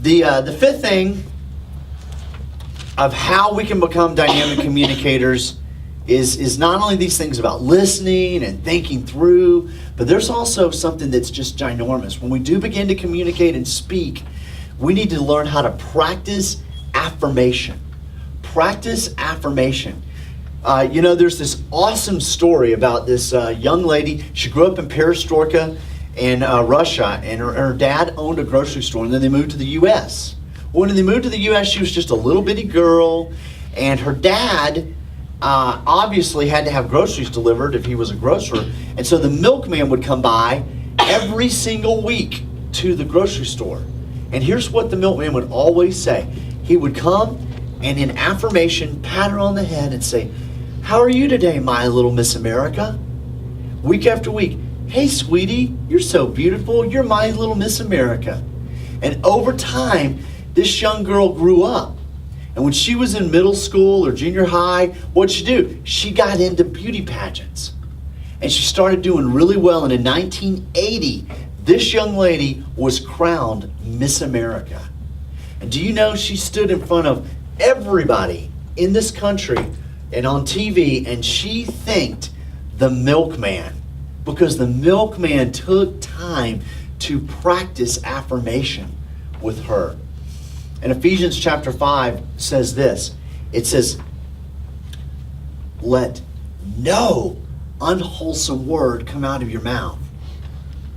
The fifth thing of how we can become dynamic communicators is not only these things about listening and thinking through, but there's also something that's just ginormous. When we do begin to communicate and speak, we need to learn how to practice affirmation. Practice affirmation. There's this awesome story about this young lady. She grew up in Perestroika in Russia, and her dad owned a grocery store, and then they moved to the U.S. When they moved to the U.S., she was just a little bitty girl, and her dad obviously had to have groceries delivered if he was a grocer, and so the milkman would come by every single week to the grocery store. And here's what the milkman would always say. He would come and in affirmation pat her on the head and say, "How are you today, my little Miss America?" Week after week, "Hey, sweetie, you're so beautiful. You're my little Miss America." And over time, this young girl grew up. And when she was in middle school or junior high, what'd she do? She got into beauty pageants. And she started doing really well. And in 1980, this young lady was crowned Miss America. And do you know she stood in front of everybody in this country and on TV, and she thanked the milkman because the milkman took time to practice affirmation with her. And Ephesians chapter 5 says this. It says, "Let no unwholesome word come out of your mouth."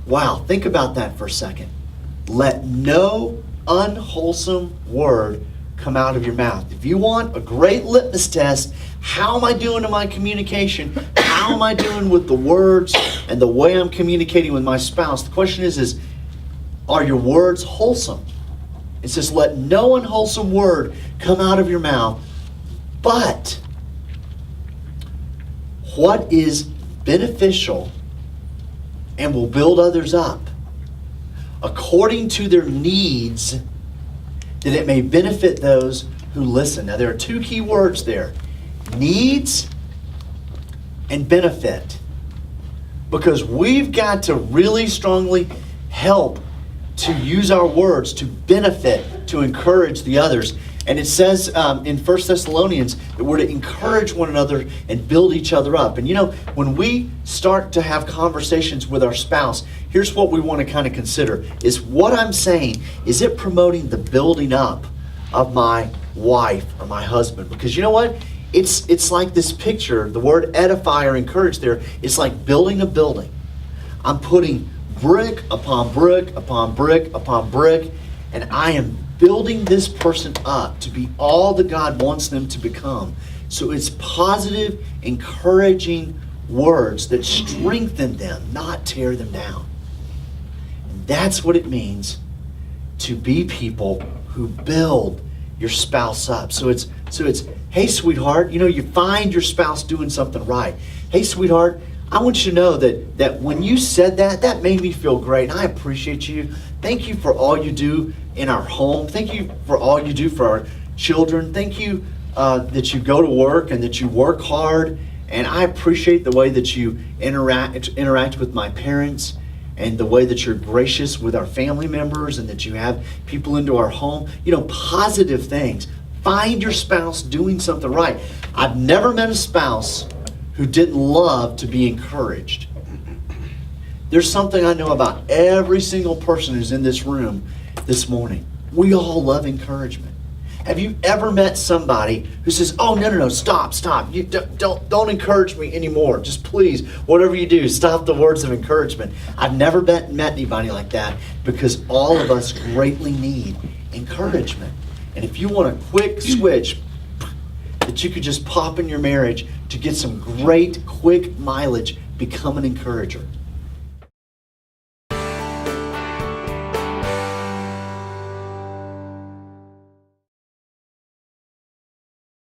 Wow, think about that for a second. Let no unwholesome word come out of your mouth. If you want a great litmus test, how am I doing in my communication? How am I doing with the words and the way I'm communicating with my spouse? The question is are your words wholesome? It says, let no unwholesome word come out of your mouth, but what is beneficial and will build others up according to their needs, that it may benefit those who listen. Now, there are two key words there: needs and benefit. Because we've got to really strongly help to use our words to benefit, to encourage the others. And it says in 1 Thessalonians that we're to encourage one another and build each other up. And when we start to have conversations with our spouse, here's what we want to kind of consider. Is what I'm saying, is it promoting the building up of my wife or my husband? Because you know what? It's like this picture, the word edify or encourage there, it's like building a building. I'm putting brick upon brick upon brick upon brick, and I am building this person up to be all that God wants them to become. So it's positive, encouraging words that strengthen them, not tear them down. And that's what it means to be people who build your spouse up. So it's hey, sweetheart, you find your spouse doing something right. Hey, sweetheart, I want you to know that when you said that made me feel great. And I appreciate you. Thank you for all you do in our home. Thank you for all you do for our children. Thank you that you go to work and that you work hard. And I appreciate the way that you interact with my parents and the way that you're gracious with our family members and that you have people into our home. Positive things. Find your spouse doing something right. I've never met a spouse who didn't love to be encouraged. There's something I know about every single person who's in this room this morning. We all love encouragement. Have you ever met somebody who says, "Oh, no, stop. You don't encourage me anymore. Just please, whatever you do, stop the words of encouragement." I've never met anybody like that, because all of us greatly need encouragement. And if you want a quick switch that you could just pop in your marriage to get some great quick mileage, become an encourager.